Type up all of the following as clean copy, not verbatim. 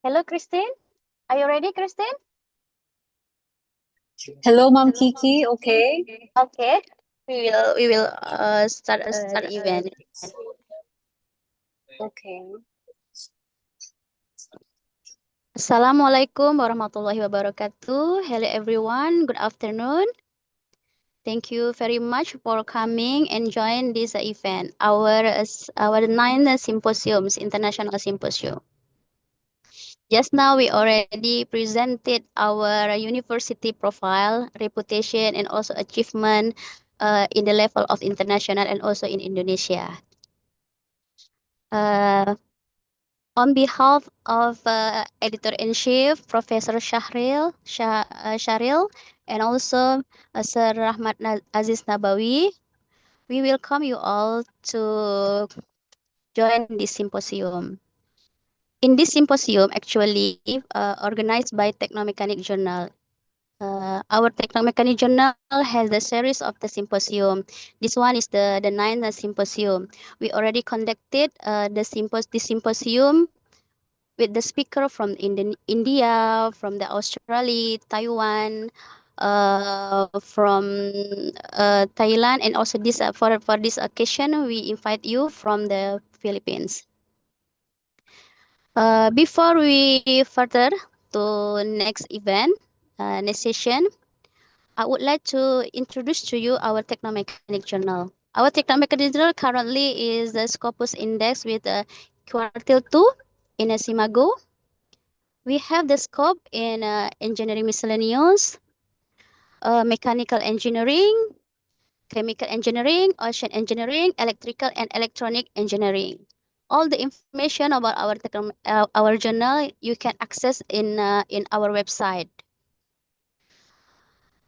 Hello, Christine. Are you ready, Christine? Hello, Mom Kiki. Okay. Okay. We will start the event. Okay. Assalamualaikum warahmatullahi wabarakatuh. Hello, everyone. Good afternoon. Thank you very much for coming and join this event, our ninth symposiums, international symposium. Just now, we already presented our university profile, reputation, and also achievement in the level of international and also in Indonesia. Uh, on behalf of Editor-in-Chief, Professor Shahril, and also Sir Rahmat Aziz Nabawi, we welcome you all to join this symposium. In this symposium, actually organized by Teknomekanik Journal, our Teknomekanik Journal has a series of the symposium. This one is the ninth symposium. We already conducted this symposium with the speaker from India, from the Australia, Taiwan, from Thailand, and also this for this occasion we invite you from the Philippines. Before we further to next event, next session, I would like to introduce to you our Technomechanic Journal. Our Technomechanic Journal currently is the Scopus Index with a quartile 2 in a Simago. We have the scope in engineering miscellaneous, mechanical engineering, chemical engineering, ocean engineering, electrical and electronic engineering. All the information about our journal you can access in our website.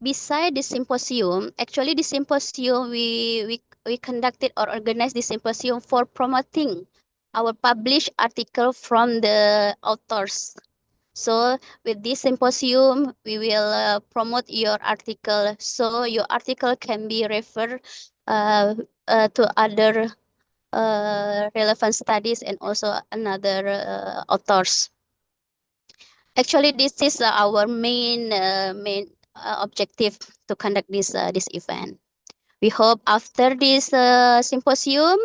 Beside this symposium, actually this symposium we conducted or organized this symposium for promoting our published article from the authors. So with this symposium, we will promote your article. So your article can be referred to other relevant studies and also another authors. Actually, this is our main objective to conduct this event. We hope after this symposium,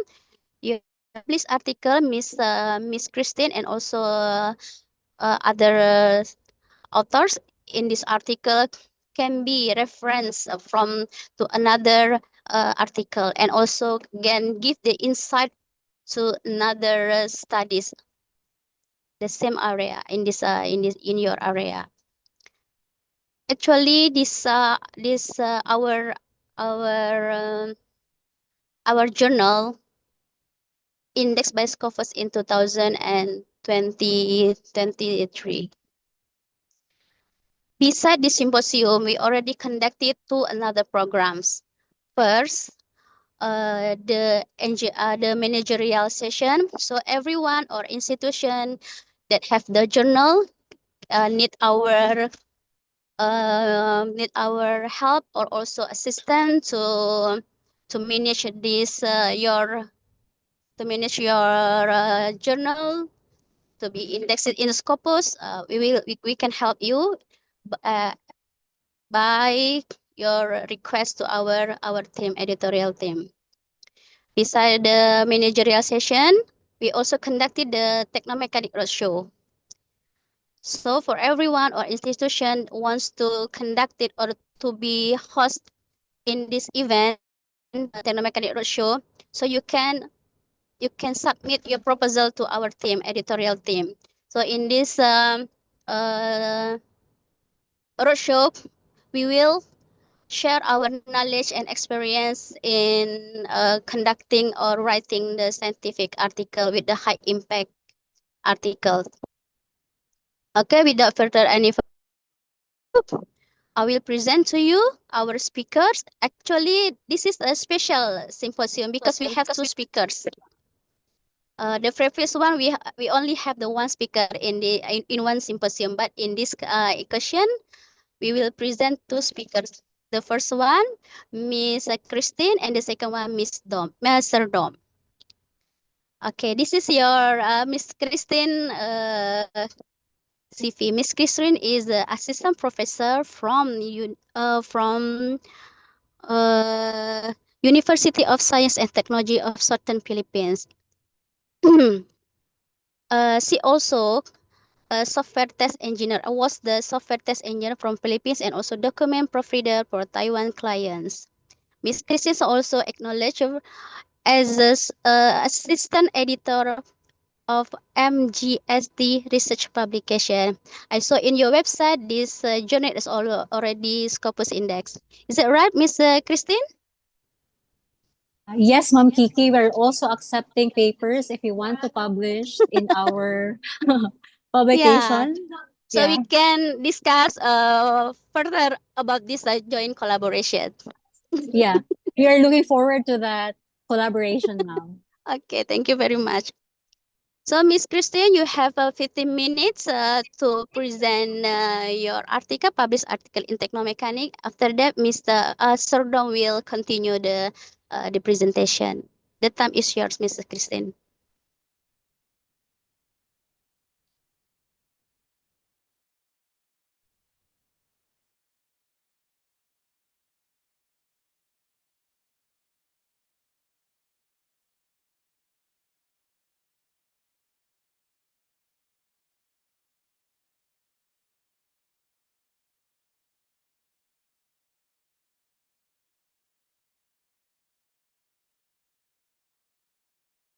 you publish article, Miss Christine, and also other authors in this article can be reference from to another article and also can give the insight to another studies the same area in your area. Actually, this our um, our journal indexed by Scopus in 2023. Beside this symposium, we already conducted two another programs. First, the managerial session. So everyone or institution that have the journal need our help or also assistance to manage this your journal to be indexed in Scopus. We can help you uh, by your request to our team editorial team. Beside the managerial session, we also conducted the Technomechanic Roadshow. So for everyone or institution wants to conduct it or to be host in this event, Technomechanic Roadshow, so you can submit your proposal to our team, editorial team. So in this roadshow, we will share our knowledge and experience in conducting or writing the scientific article with the high impact article. Okay, without further any I will present to you our speakers. Actually, this is a special symposium because we have two speakers. The previous one we only have the one speaker in one symposium, but in this occasion we will present two speakers. The first one, Miss Christine, and the second one, Mr. Dom. Okay, this is your Miss Christine CV. Miss Christine is the assistant professor from University of Science and Technology of Southern Philippines. She also a software test engineer. I was the software test engineer from Philippines and also document provider for Taiwan clients. Miss Christine is also acknowledged as assistant editor of MGST research publication. I saw in your website this journal is already Scopus Index. Is it right, Miss Christine? Yes, Ma'am Kiki, we're also accepting papers if you want to publish in our Yeah. publication. So we Yeah. can discuss further about this joint collaboration. Yeah. We are looking forward to that collaboration, ma'am. Okay, thank you very much. So, Miss Christine, you have 15 minutes to present your article, published article in Teknomekanik. After that, Mr. Serdong will continue the presentation. The time is yours, Mrs. Christine.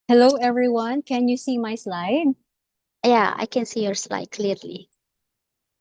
Hello, everyone. Can you see my slide? Yeah, I can see your slide clearly.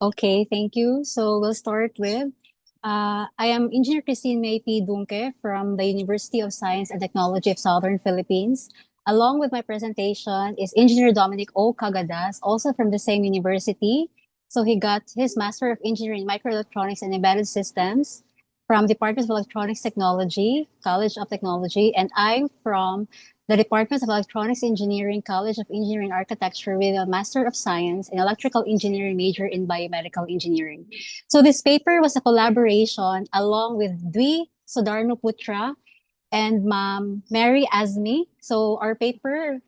Okay, thank you. So we'll start with I am Engineer Christine May P. Dunque from the University of Science and Technology of Southern Philippines. Along with my presentation is Engineer Dominic O. Cagadas, also from the same university. So he got his Master of Engineering in Microelectronics and Embedded Systems from Department of Electronics Technology, College of Technology, and I'm from the Department of Electronics Engineering, College of Engineering and Architecture with a Master of Science in Electrical Engineering major in Biomedical Engineering. So this paper was a collaboration along with Dwi Sodarno Putra and Ma'am Mary Azmi. So our paper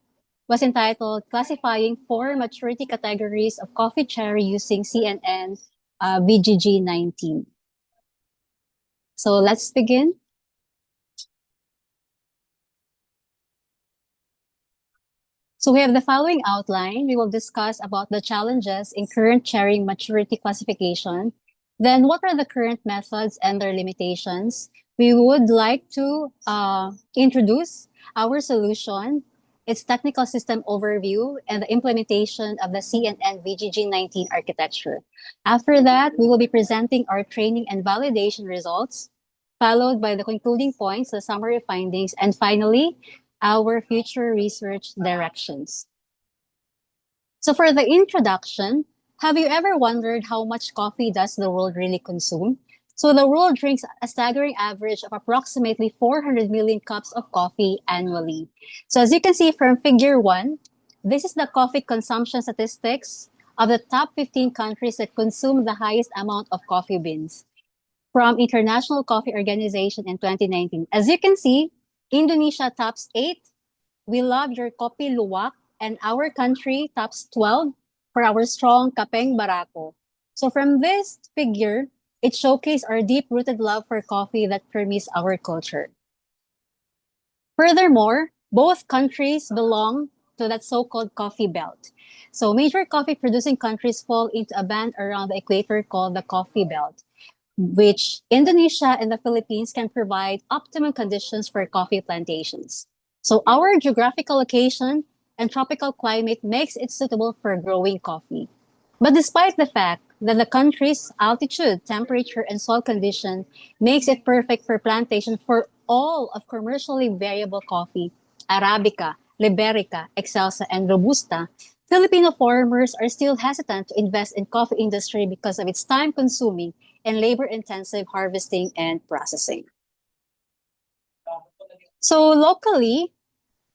was entitled Classifying Four Maturity Categories of Coffee Cherry Using CNN VGG19. So let's begin. So we have the following outline. We will discuss about the challenges in current cherry maturity classification. Then what are the current methods and their limitations? We would like to introduce our solution, its technical system overview, and the implementation of the CNN VGG19 architecture. After that, we will be presenting our training and validation results, followed by the concluding points, the summary findings, and finally, our future research directions. So for the introduction, have you ever wondered how much coffee does the world really consume? So the world drinks a staggering average of approximately 400 million cups of coffee annually. So as you can see from figure 1, this is the coffee consumption statistics of the top 15 countries that consume the highest amount of coffee beans from International Coffee Organization in 2019. As you can see, Indonesia tops 8. We love your kopi luwak, and our country tops 12 for our strong kapeng barako. So from this figure, it showcases our deep-rooted love for coffee that permeates our culture. Furthermore, both countries belong to that so-called coffee belt. So major coffee producing countries fall into a band around the equator called the coffee belt, which Indonesia and the Philippines can provide optimum conditions for coffee plantations. So our geographical location and tropical climate makes it suitable for growing coffee. But despite the fact that the country's altitude, temperature, and soil condition makes it perfect for plantation for all of commercially variable coffee, Arabica, Liberica, Excelsa, and Robusta, Filipino farmers are still hesitant to invest in coffee industry because of its time-consuming and labor-intensive harvesting and processing. So locally,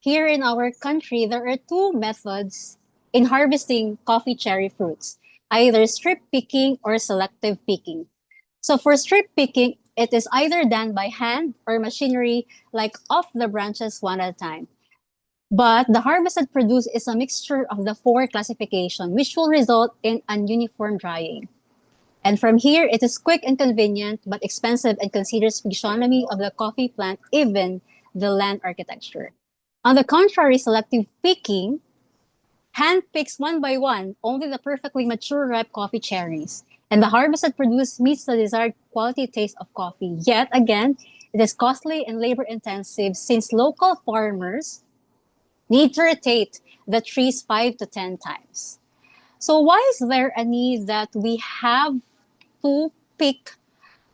here in our country, there are two methods in harvesting coffee cherry fruits, either strip picking or selective picking. So for strip picking, it is either done by hand or machinery, like off the branches one at a time. But the harvested produce is a mixture of the four classification, which will result in ununiform drying. And from here, it is quick and convenient, but expensive and considers physiognomy of the coffee plant, even the land architecture. On the contrary, selective picking hand picks one by one only the perfectly mature ripe coffee cherries, and the harvested produce meets the desired quality taste of coffee. Yet again, it is costly and labor intensive since local farmers need to rotate the trees 5 to 10 times. So why is there a need that we have to pick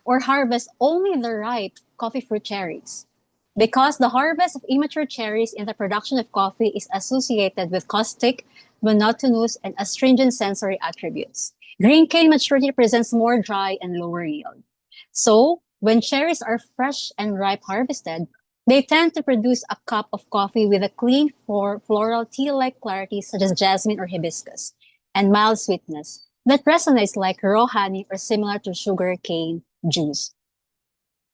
or harvest only the ripe coffee fruit cherries? Because the harvest of immature cherries in the production of coffee is associated with caustic, monotonous, and astringent sensory attributes. Green cane maturity presents more dry and lower yield. So, when cherries are fresh and ripe harvested, they tend to produce a cup of coffee with a clean floral tea-like clarity such as jasmine or hibiscus, and mild sweetness that resonates like raw honey or similar to sugar cane juice.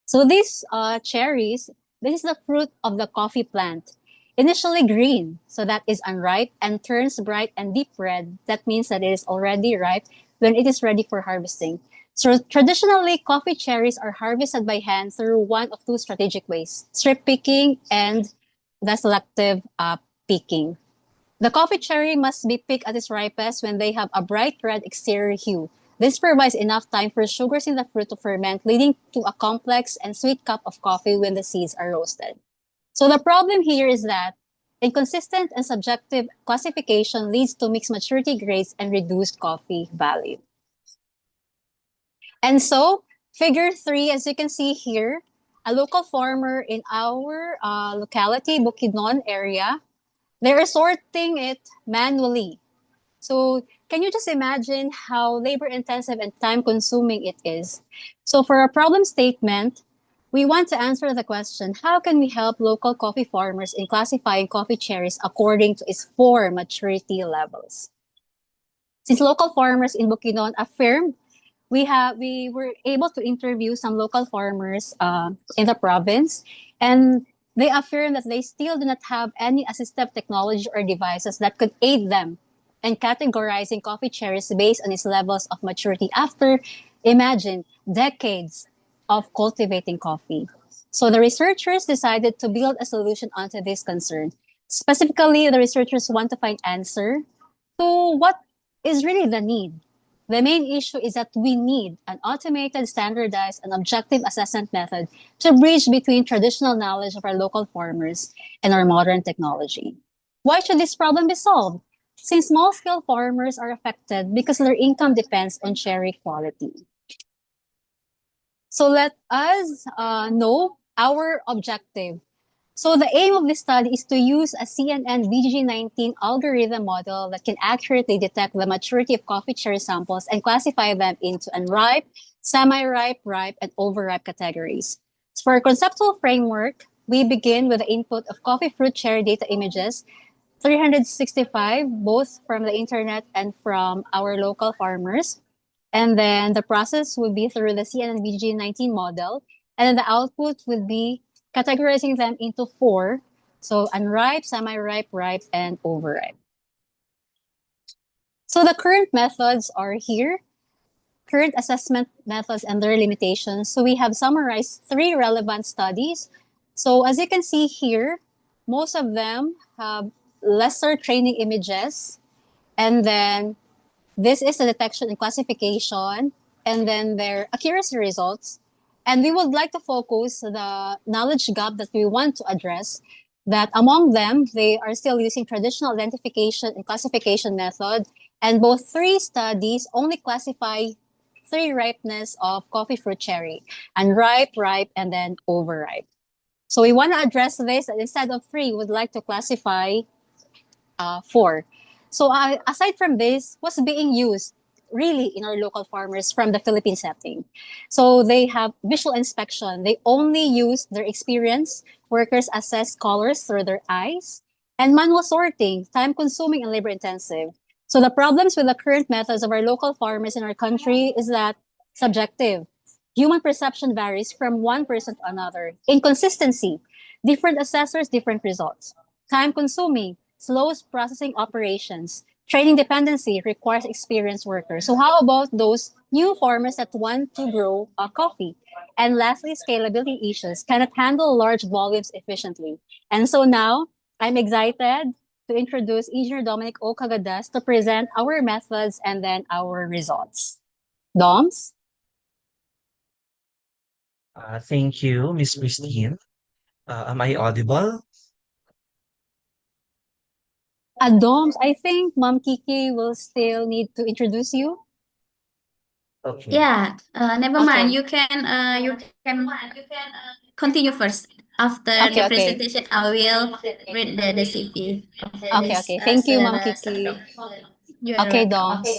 So these cherries, this is the fruit of the coffee plant. Initially green, so that is unripe, and turns bright and deep red. That means that it is already ripe when it is ready for harvesting. So traditionally, coffee cherries are harvested by hand through one of two strategic ways: strip picking and the selective picking. The coffee cherry must be picked at its ripest when they have a bright red exterior hue. This provides enough time for sugars in the fruit to ferment, leading to a complex and sweet cup of coffee when the seeds are roasted. So the problem here is that inconsistent and subjective classification leads to mixed maturity grades and reduced coffee value. And so, figure 3, as you can see here, a local farmer in our locality, Bukidnon area, they're sorting it manually. So can you just imagine how labor intensive and time consuming it is? So for our problem statement, we want to answer the question, how can we help local coffee farmers in classifying coffee cherries according to its 4 maturity levels? Since local farmers in Bukidnon affirmed, we were able to interview some local farmers in the province, and they affirm that they still do not have any assistive technology or devices that could aid them in categorizing coffee cherries based on its levels of maturity after, imagine, decades of cultivating coffee. So the researchers decided to build a solution onto this concern. Specifically, the researchers want to find answer to what is really the need. The main issue is that we need an automated, standardized, and objective assessment method to bridge between traditional knowledge of our local farmers and our modern technology. Why should this problem be solved? Since small-scale farmers are affected because their income depends on cherry quality. So let us know our objective. So the aim of this study is to use a CNN VG19 algorithm model that can accurately detect the maturity of coffee cherry samples and classify them into unripe, semi-ripe, ripe, and overripe categories. So for a conceptual framework, we begin with the input of coffee fruit cherry data images, 365, both from the internet and from our local farmers. And then the process would be through the CNN VG19 model, and then the output would be categorizing them into 4. So unripe, semi-ripe, ripe, and overripe. So the current methods are here, current assessment methods and their limitations. So we have summarized 3 relevant studies. So as you can see here, most of them have lesser training images. And then this is the detection and classification, and then their accuracy results. And we would like to focus the knowledge gap that we want to address, that among them, they are still using traditional identification and classification method. And both 3 studies only classify 3 ripeness of coffee fruit cherry, unripe, ripe, and then overripe. So we want to address this, and instead of 3, we would like to classify 4. So aside from this, what's being used really in our local farmers from the Philippine setting? So they have visual inspection. They only use their experience. Workers assess colors through their eyes. And manual sorting, time consuming and labor intensive. So the problems with the current methods of our local farmers in our country is that subjective. Human perception varies from one person to another. Inconsistency. Different assessors, different results. time consuming, slows processing operations. Trading dependency requires experienced workers. So, how about those new farmers that want to grow coffee? And lastly, scalability issues cannot handle large volumes efficiently. And so now I'm excited to introduce Engineer Dominic O. Cagadas to present our methods and then our results. Doms? Thank you, Miss Christine. Am I audible? Doms, I think Mom Kiki will still need to introduce you. Okay. Yeah, never mind. Okay. You can continue first. After the Okay, okay. presentation, I will read the CV of Okay, this okay. Thank you, Mom Saudara Kiki. Sadok. You are Okay, welcome. Doms.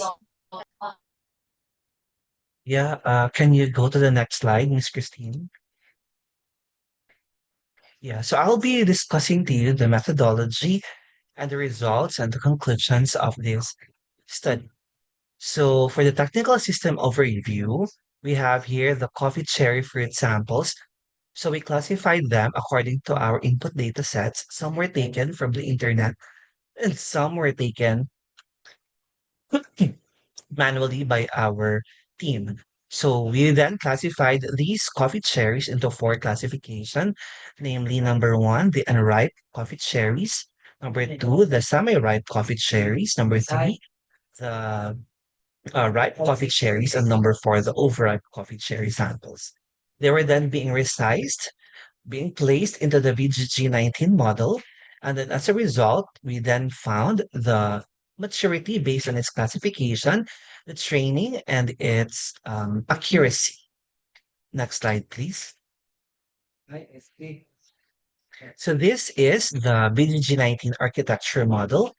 Yeah, can you go to the next slide, Miss Christine? Yeah, so I'll be discussing to you the methodology and the results and the conclusions of this study. So for the technical system overview, we have here the coffee cherry fruit samples. So we classified them according to our input data sets. Some were taken from the internet and some were taken manually by our team. So we then classified these coffee cherries into four classification, namely number one, the unripe coffee cherries, number two, the semi-ripe coffee cherries, number three, the ripe coffee cherries, and number four, the overripe coffee cherry samples. They were then being placed into the VGG19 model. And then as a result, we then found the maturity based on its classification, the training, and its accuracy. Next slide, please. So this is the VGG19 architecture model.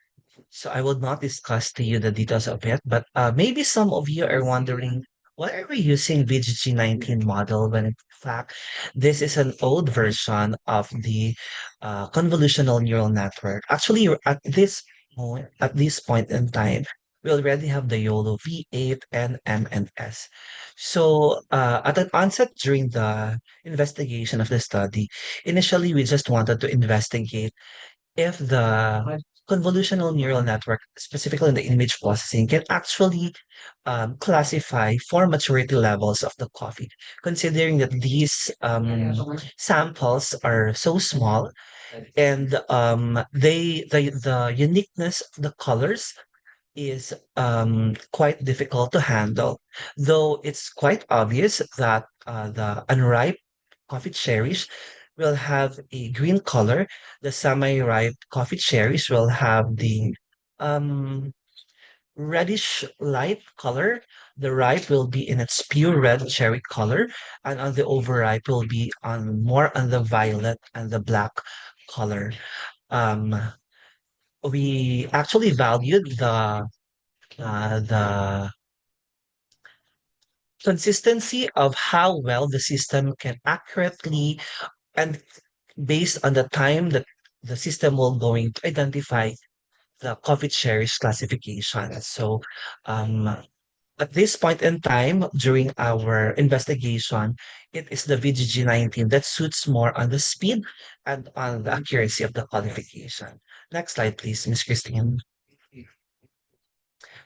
So I will not discuss to you the details of it, but maybe some of you are wondering, why are we using VGG19 model when in fact this is an old version of the convolutional neural network? Actually, at this point in time, we already have the YOLO V8 and MNS. So at the onset during the investigation of the study, initially we just wanted to investigate if the convolutional neural network, specifically in the image processing, can actually classify four maturity levels of the coffee, considering that these samples are so small and the uniqueness of the colors is quite difficult to handle, though it's quite obvious that the unripe coffee cherries will have a green color. The semi-ripe coffee cherries will have the um, reddish light color. The ripe will be in its pure red cherry color, and on the overripe will be on more on the violet and the black color. Um, we actually valued the consistency of how well the system can accurately and based on the time that the system will going to identify the coffee cherries classification. So um, at this point in time during our investigation, it is the VGG19 that suits more on the speed and on the accuracy of the qualification. Next slide, please, Miss Christine.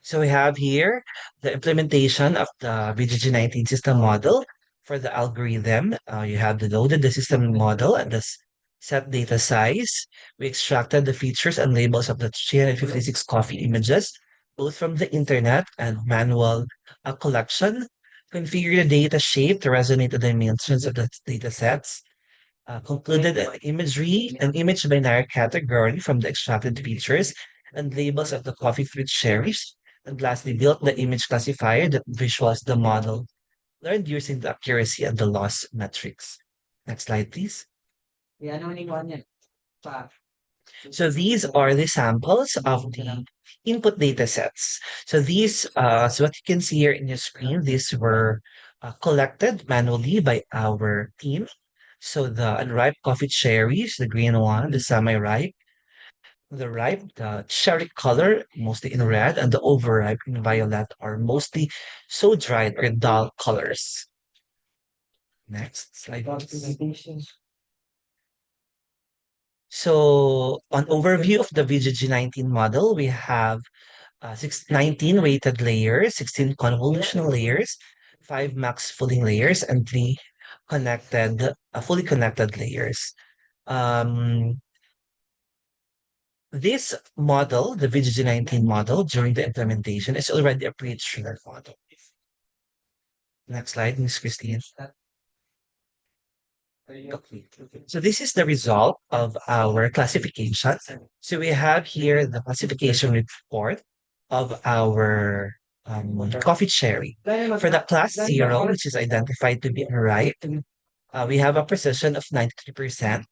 So we have here the implementation of the VGG19 system model for the algorithm. You have the loaded the system model and the set data size. We extracted the features and labels of the 356 coffee images, both from the internet and manual collection. Configure the data shape to resonate with the dimensions of the data sets. Concluded an image binary category from the extracted features and labels of the coffee fruit cherries, and lastly built the image classifier that visualizes the model, learned using the accuracy and the loss metrics. Next slide, please. So these are the samples of the input data sets. So what you can see here in your screen, these were collected manually by our team. So the unripe coffee cherries, the green one, the semi-ripe, the ripe, the cherry color, mostly in red, and the overripe in violet are mostly so dried or dull colors. Next slide, please. So, an overview of the VGG19 model, we have 19 weighted layers, 16 convolutional layers, 5 max Fulling layers, and 3 fully connected layers. Um, this model, the VGG19 model, during the implementation, is already a pre-triggered model. Next slide, Ms. Christine. Okay. So this is the result of our classification. So we have here the classification report of our coffee cherry. For the class 0, which is identified to be ripe, we have a precision of 93%.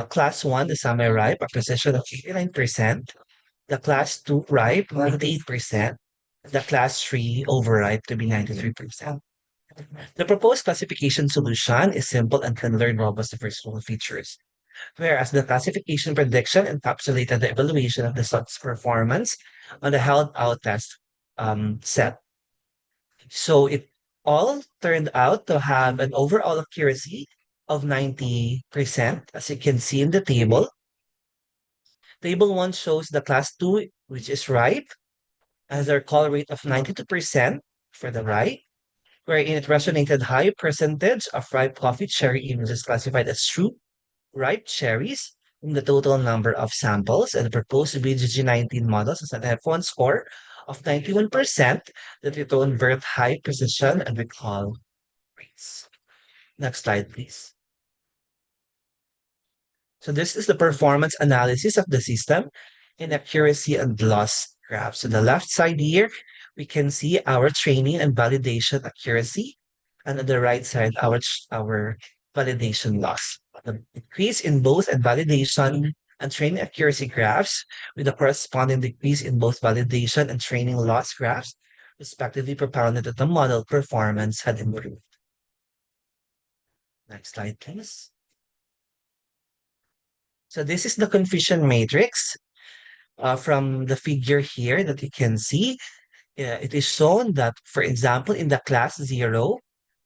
Class 1, the semi-ripe, a precision of 89%. The class 2 ripe, 88%. The class 3 overripe to be 93%. The proposed classification solution is simple and can learn robust versatile features, whereas the classification prediction encapsulated the evaluation of the sub's performance on the held out test set. So it all turned out to have an overall accuracy of 90%, as you can see in the table. Table 1 shows the class 2, which is ripe, has a recall rate of 92% for the ripe, wherein it resonated high percentage of ripe coffee cherry images classified as true ripe cherries in the total number of samples, and the proposed BGG19 models has an F1 score of 91% that it will convert high precision and recall rates. Next slide, please. So this is the performance analysis of the system in accuracy and loss graph. So the left side here, we can see our training and validation accuracy, and on the right side, our validation loss. The decrease in both and validation and training accuracy graphs with a corresponding decrease in both validation and training loss graphs, respectively propounded that the model performance had improved. Next slide, please. So this is the confusion matrix from the figure here that you can see. It is shown that, for example, in the class 0,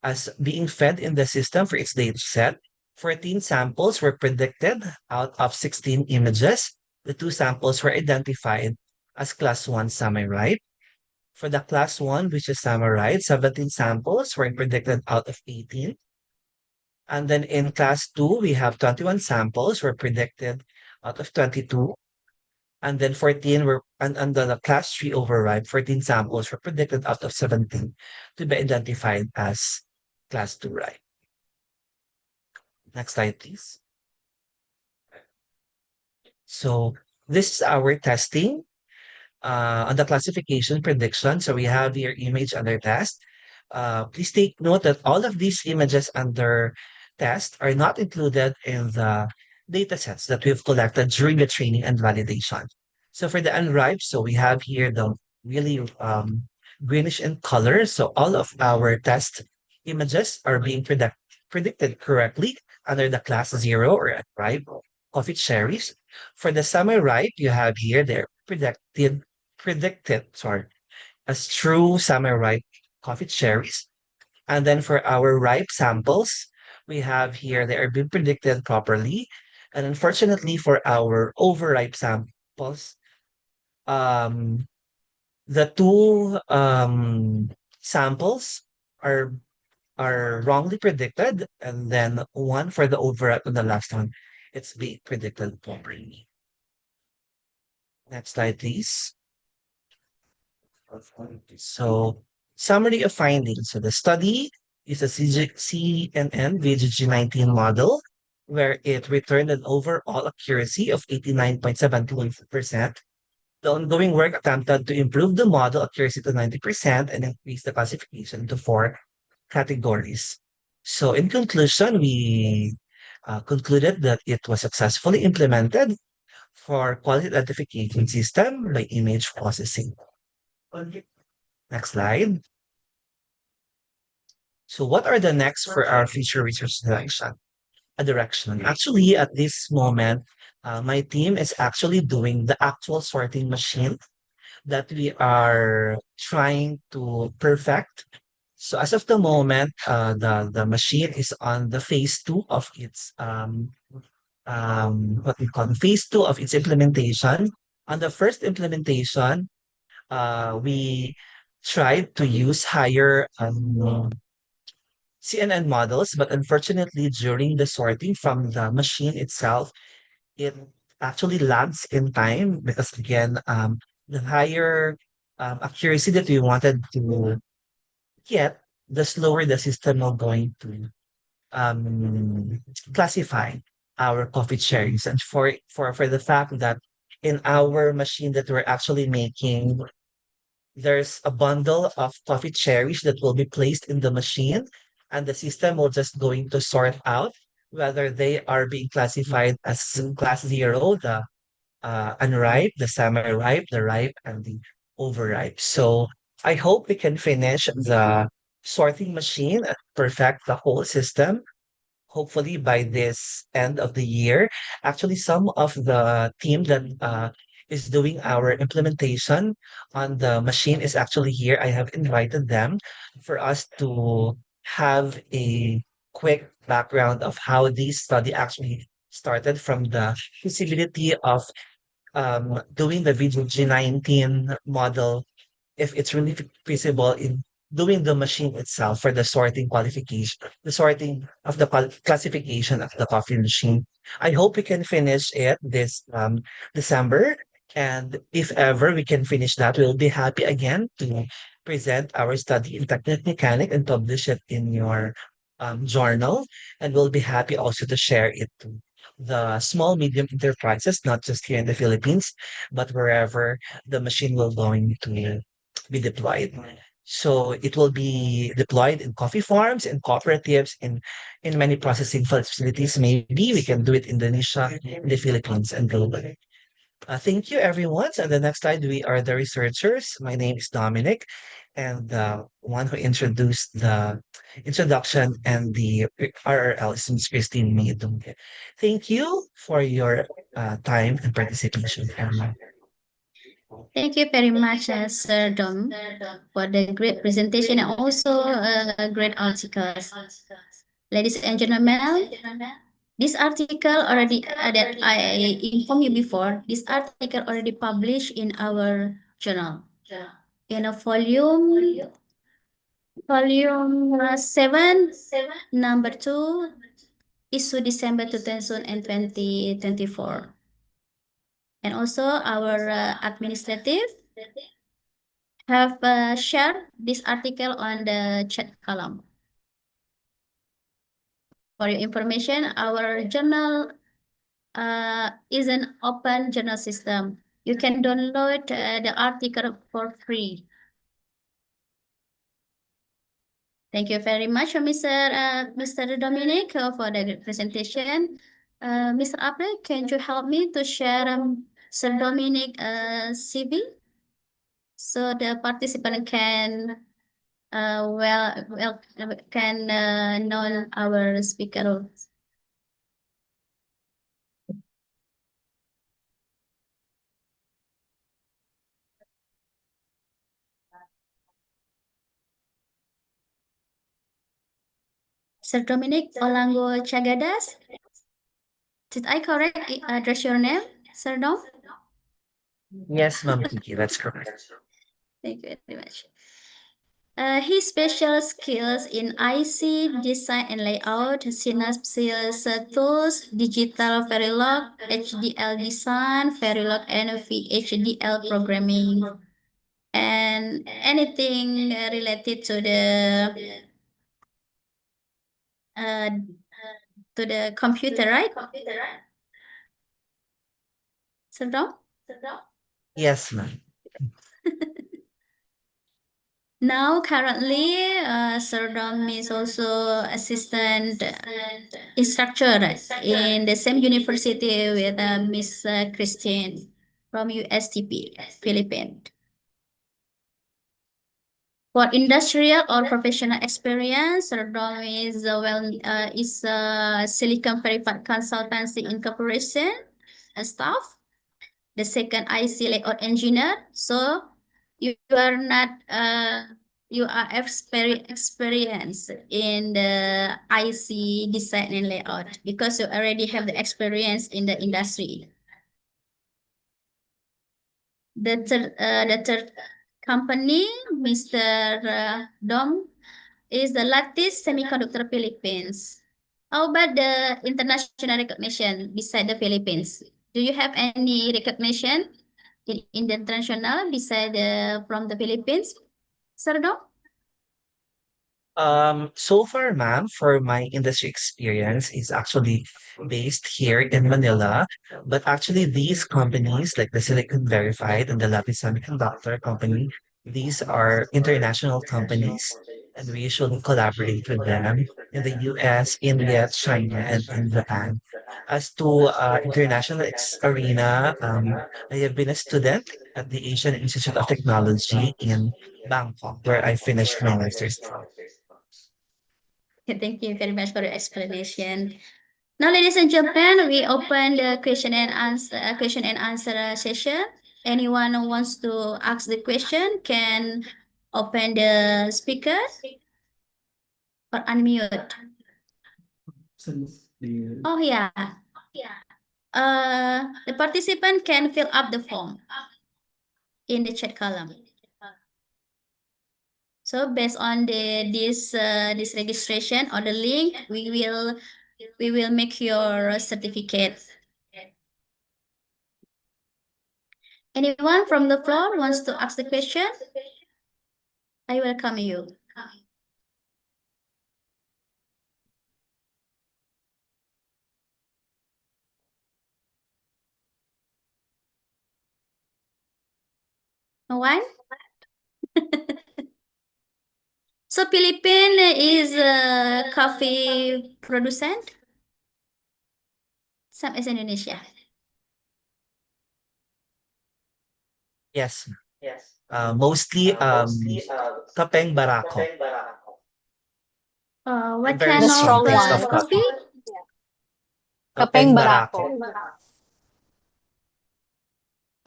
as being fed in the system for its data set, 14 samples were predicted out of 16 images. The 2 samples were identified as class 1 semi-ripe. For the class 1, which is semi-ripe, 17 samples were predicted out of 18. And then in class 2, we have 21 samples were predicted out of 22. And then 14 were, and the class 3 overripe, 14 samples were predicted out of 17 to be identified as class 2 ripe. Next slide, please. So this is our testing on the classification prediction. So we have here image under test. Please take note that all of these images under test are not included in the data sets that we've collected during the training and validation. So for the unripe, so we have here the really greenish in color. So all of our test images are being predicted correctly under the class 0 or unripe coffee cherries. For the semi-ripe, you have here they're predicted, sorry, as true semi-ripe coffee cherries. And then for our ripe samples, we have here they are being predicted properly. And unfortunately for our overripe samples, um, the 2 samples are wrongly predicted, and then 1 for the overripe and the last one, it's being predicted properly. Next slide, please. So, summary of findings. So the study is a CNN VGG19 model where it returned an overall accuracy of 89.71%. The ongoing work attempted to improve the model accuracy to 90% and increase the classification to 4 categories. So in conclusion, we concluded that it was successfully implemented for quality identification system by image processing. Next slide. So what are the next for our future research direction? Actually, at this moment, my team is actually doing the actual sorting machine that we are trying to perfect. So as of the moment, the machine is on the phase 2 of its what we call phase two of its implementation. On the first implementation, we tried to use higher CNN models, but unfortunately, during the sorting from the machine itself, it actually lags in time because again, the higher accuracy that we wanted to get, the slower the system will going to um, classify our coffee cherries. And for the fact that in our machine that we're actually making, there's a bundle of coffee cherries that will be placed in the machine, and the system will just going to sort out whether they are being classified as class zero, the unripe, the semi-ripe, the ripe, and the overripe. So I hope we can finish the sorting machine and perfect the whole system hopefully by this end of the year. Actually, some of the team that is doing our implementation on the machine is actually here. I have invited them for us to have a quick background of how this study actually started from the feasibility of doing the VG19 model if it's really feasible in doing the machine itself for the sorting qualification, the sorting of the classification of the coffee machine. I hope we can finish it this December. And if ever we can finish that, we'll be happy again to present our study in Technomekanik and publish it in your journal. And we'll be happy also to share it to the small medium enterprises, not just here in the Philippines, but wherever the machine will going to be deployed. So it will be deployed in coffee farms, in cooperatives, in many processing facilities. Maybe we can do it in Indonesia, in the Philippines, and globally. Thank you, everyone. So on the next slide, we are the researchers. My name is Dominic, and the one who introduced the introduction and the RRL is Ms. Christine Maydong. Thank you for your time and participation, everyone. Thank you very much, Sir Dom, for the great presentation and also great articles. Ladies and gentlemen, this article already that I informed you before, this article already published in our journal. In a volume 7, number 2, issue December 2024. And also our administrative have shared this article on the chat column. For your information, our journal is an open journal system. You can download the article for free. Thank you very much, Mr. Dominic, for the presentation. Mr. April, can you help me to share Sir Dominic CV so the participant can can know our speaker. Sir Dominic Olango Chagadas. Did I correct address your name, Sir Dom? Yes, Ma'am Kiki, that's correct. Thank you very much. His special skills in IC design and layout, synopsis tools, digital Verilog, HDL design, Verilog and VHDL programming, and anything related uh, to the computer, right? Sir Dom? Yes, ma'am. Now, currently, Sir Dom is also assistant instructor in the same university with Miss Christine from USTP, Philippines. For industrial or professional experience, Sir Dom is Silicon Valley Consultancy Incorporation staff. The second IC layout engineer. So you are not you are very experienced in the IC design and layout because you already have the experience in the industry. The third company, Mr. Dom, is the Lattice Semiconductor Philippines. How about the international recognition beside the Philippines? Do you have any recognition in the international beside from the Philippines, Sir Dom? So far, ma'am, for my industry experience is actually based here in Manila. But actually, these companies like the Silicon Verified and the Lapis Semiconductor company, these are international companies, and we usually collaborate with them in the US, India, China, and in Japan. As to international arena, I have been a student at the Asian Institute of Technology in Bangkok, where I finished my master's. Thank you very much for your explanation. Now, ladies and gentlemen, we open the question and answer session. Anyone who wants to ask the question can open the speaker or unmute. Oh yeah. The participant can fill up the form in the chat column. So based on this registration or the link, we will make your certificate. Anyone from the floor wants to ask the question? I welcome you. No one? So Philippine is a coffee producent, same as Indonesia. Yes. Mostly kapeng barako. What Very kind The of strong strong taste of one. coffee. coffee? Kapeng Kapeng barako. barako.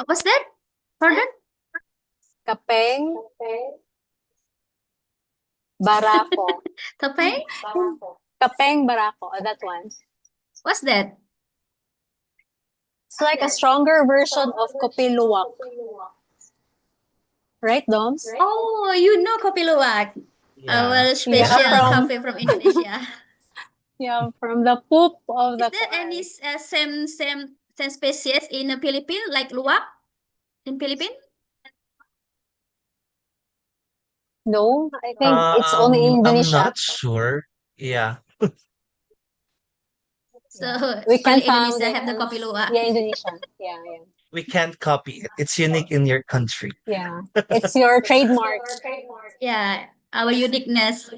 What was that? Pardon? Kapeng barako. Kapeng? Kapeng barako. That one. What's that? It's like a stronger version of kopi luwak. Right, Doms? Oh, you know kopi luwak, Yeah. our special from- coffee from Indonesia. Yeah, from the poop of Is the there any corn. same species in the Philippines like luwak in Philippines? No, I think it's only in I'm Indonesia. not sure. Yeah. So We can only found Indonesia it. have the kopi luwak. Yeah, Indonesian. Yeah. We can't copy it. It's unique in your country. Yeah. It's your trademark. Yeah, our uniqueness.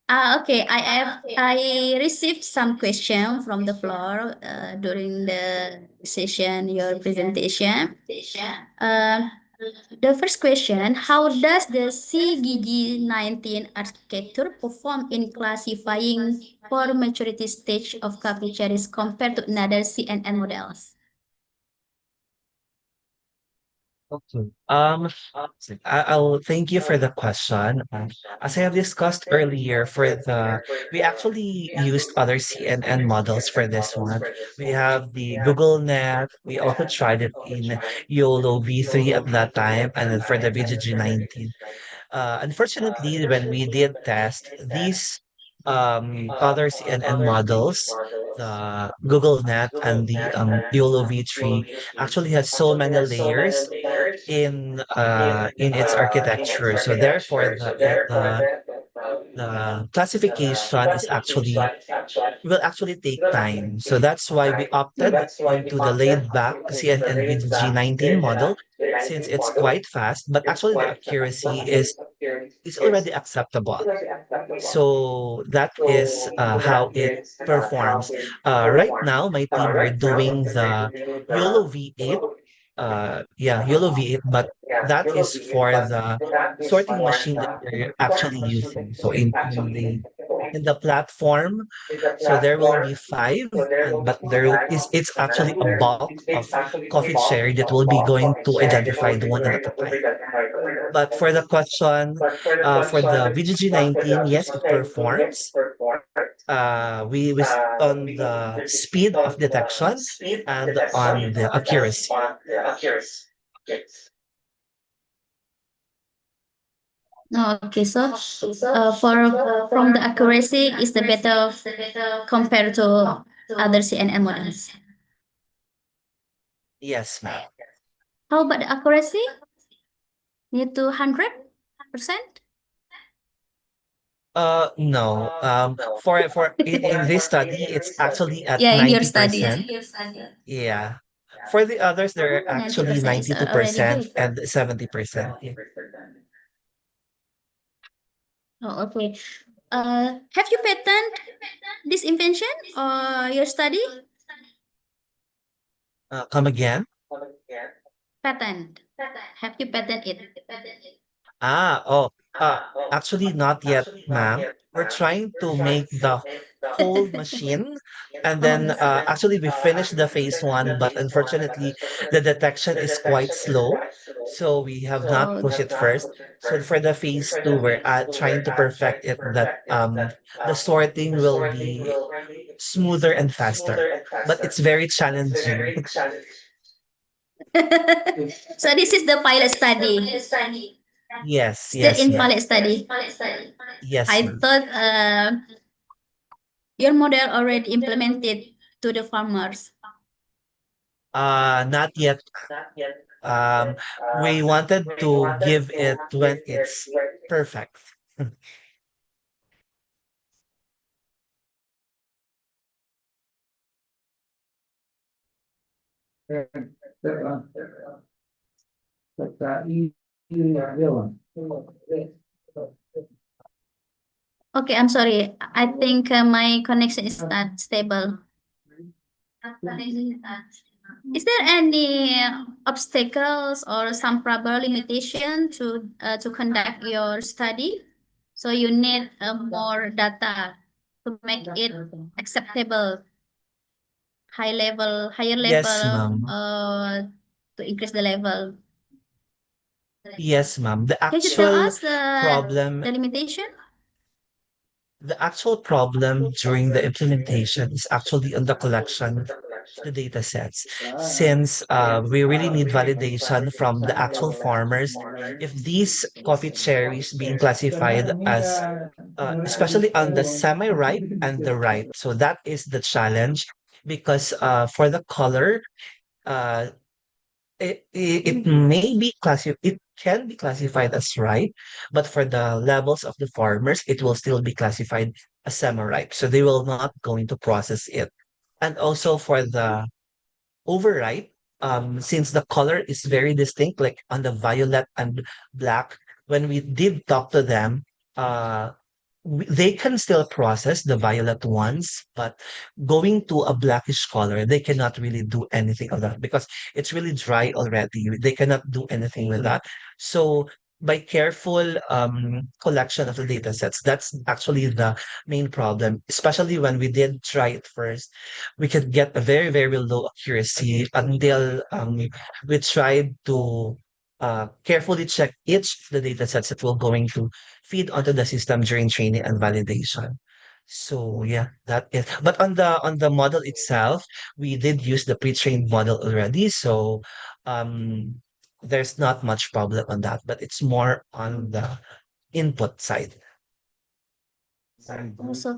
Okay, I received some question from the floor during the session, your presentation. The first question, how does the CGG19 architecture perform in classifying for maturity stage of coffee cherries compared to another CNN models? Okay. I'll thank you for the question. As I have discussed earlier, we actually used other CNN models for this one. We have the Google Net. We also tried it in YOLO V3 at that time, and then for the VGG19. Unfortunately, when we did test these other CNN models, the Google Net and the YOLO V3 actually has so many layers in its architecture. So therefore, the classification is actually will actually take time. So that's why we opted into the laid back CNN VG19 model since it's quite fast, but actually the accuracy is already acceptable. So that is how it performs. Right now, my team, we're doing the YOLO V8. Yeah, YOLO V8, but that is for the sorting machine that we're actually using. So in the in the platform. So there will be five, and but it's actually a bulk of coffee cherry that will be going to identify the one at a time. But for the question, for the VGG19, yes, it performs. We on the speed of detection and on the accuracy. Okay, so for from the accuracy is the better compared to other CNN models. Yes, ma'am. How about the accuracy? Need to 100%? No. For in this study, it's actually at Yeah, in your study. 90%. Yeah. For the others, they're actually 90% is already 92% good. and 70%. Yeah. Oh, okay. Have you patent this invention or your study? Come again? Patent. Have you patent it? Oh, actually not yet, ma'am. We're trying to make the whole machine, and Oh, then actually we finished the phase one, but unfortunately the detection is quite slow, so we have not oh, pushed it first. So for the phase two, we're trying to perfect it that the sorting will be smoother and faster, but it's very challenging. so this is the pilot study. Yes, Still yes, in ma'am. pilot study. Yes, I ma'am. thought your model already implemented to the farmers. Not yet. Um, we wanted to give it when it's perfect. Okay, I'm sorry. I think my connection is not stable. Is there any obstacles or some proper limitation to conduct your study? So you need more data to make it acceptable, higher Yes, level, ma'am. to increase the level. Yes, ma'am. Can you tell us Problem, the limitation? the actual problem during the implementation is actually on the collection of the data sets. Since we really need validation from the actual farmers, if these coffee cherries being classified as especially on the semi-ripe and the ripe. So that is the challenge because for the color, uh, it may be it can be classified as ripe, but for the levels of the farmers, it will still be classified as semi-ripe. So they will not going to process it. And also for the overripe, since the color is very distinct, like on the violet and black, when we did talk to them, uh, they can still process the violet ones, but going to a blackish color, they cannot really do anything of that because it's really dry already. They cannot do anything with that. So by careful collection of the data sets, that's actually the main problem, especially when we did try it first. We could get a very, very low accuracy until we tried to carefully check each of the data sets that we're going to feed onto the system during training and validation. So yeah, that is. But on the model itself, we did use the pre-trained model already. So um, there's not much problem on that, but it's more on the input side. Also,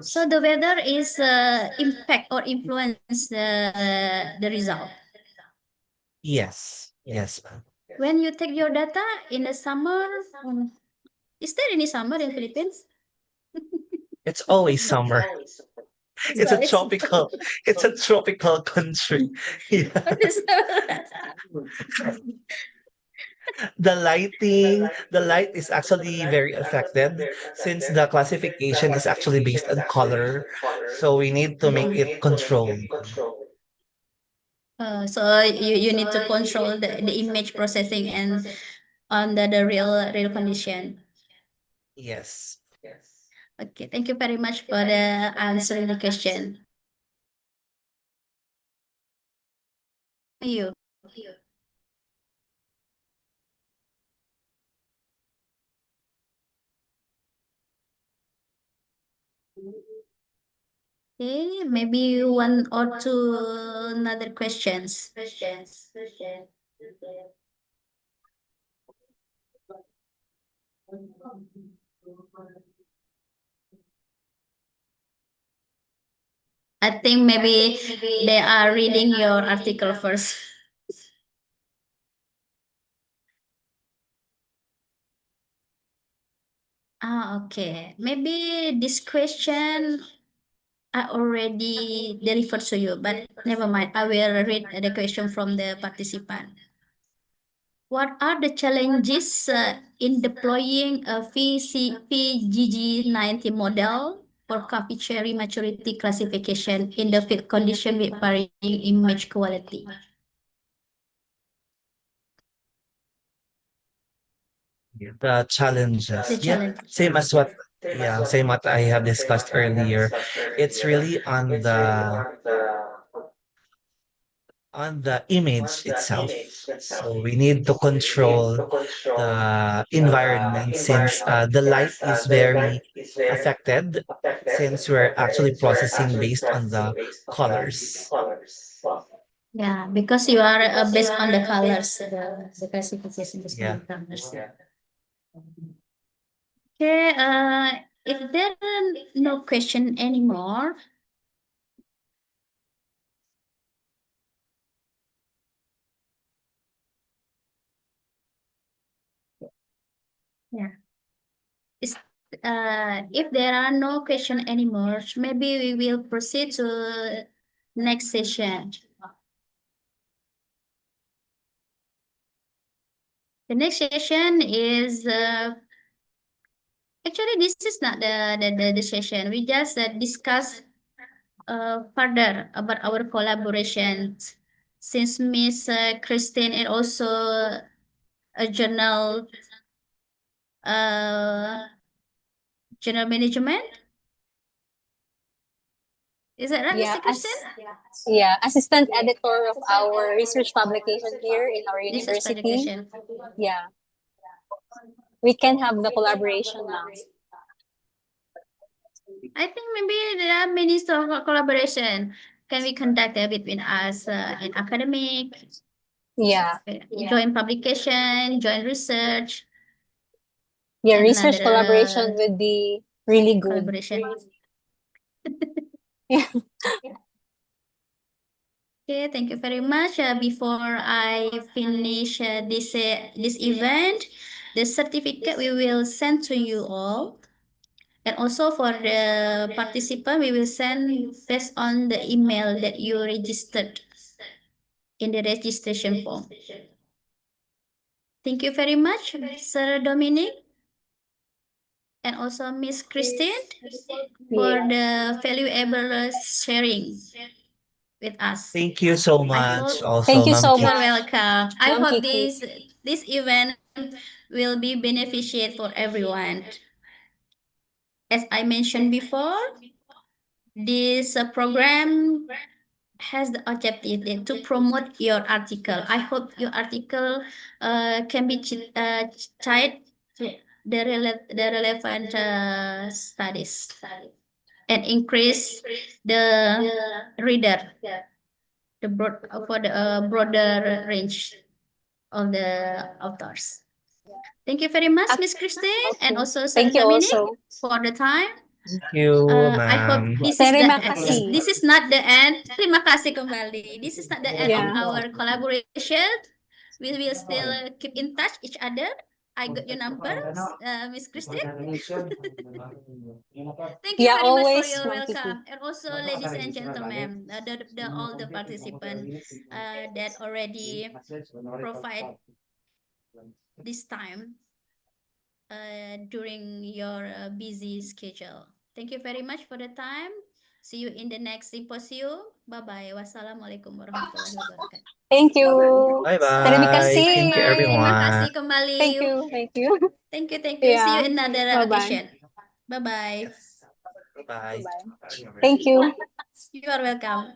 so the weather is impact or influence the result. Yes, yes, ma'am. When you take your data in the summer, is there any summer in Philippines? It's always summer. So It's a it's tropical, it's a tropical country. Yeah. The light is actually very affected since the classification is actually based on color. So we need to make it controlled. So you need to control the image processing and on the real condition. Yes. Okay, thank you very much for the answering the question. You. Okay, maybe one or two another questions. I think maybe they are reading your article first. Okay. Maybe this question I already delivered to you, but never mind. I will read the question from the participant. What are the challenges in deploying a VGG90 model for coffee cherry maturity classification in the field condition with varying image quality? The challenges. The Yeah, challenge. same what I have discussed earlier. It's really on the image itself. So we need to control the environment since the light is very affected since we're actually processing based on the colors. Yeah, because you are based on the colors, the classification based on Yeah. the colors. Okay, if there are no question anymore, yeah. Is if there are no question anymore, maybe we will proceed to next session. The next session is actually this is not the session. We just discuss further about our collaboration since Miss Christine and also a uh, general management. Is that right, Yeah, Mr. Christine? yeah, assistant editor of our research publication here in our This is university. publication. Yeah, we can have the collaboration now. I think maybe there are many sort of collaboration can be conducted between us and academic, Yeah, joint publication, joint research, yeah, and research another collaboration would be really good. collaboration. Yeah. Okay, thank you very much. Before I finish this event, the certificate we will send to you all. And also for the participant, we will send based on the email that you registered in the registration form. Thank you very much, Sir Dominic, and also Miss Christine for the valuable sharing with us. Thank you so I much. hope Also, Thank you Ma'am so Kiki. you're much. welcome. I Ma'am hope Kiki. this event will be beneficial for everyone. As I mentioned before, this program has the objective to promote your article. I hope your article can be tied to the relevant studies and increase the reader, the broad for the broader range of the authors. Thank you very much, Miss Christine, and also Sir Thank you Dominic also. for the time. Thank you, I hope ma'am. Terima kasih. this is not the end. Terima kasih kembali. This is not the end of Yeah. our collaboration. We will still keep in touch each other. I got your number, Miss Christine. Thank you Yeah, very much for always, your Ma'am Kiki. welcome, and also ladies and gentlemen, all the participants that already provide this time during your busy schedule. Thank you very much for the time. See you in the next symposium. Bye-bye. Wassalamualaikum warahmatullahi wabarakatuh. Thank you. Terima Bye-bye. kasih. Thank you, Bye. Terima everyone. kasih kembali. Thank you. Thank you. Thank you. See you Yeah. in another Bye-bye. occasion. Bye-bye. Bye-bye. Thank you. You are welcome.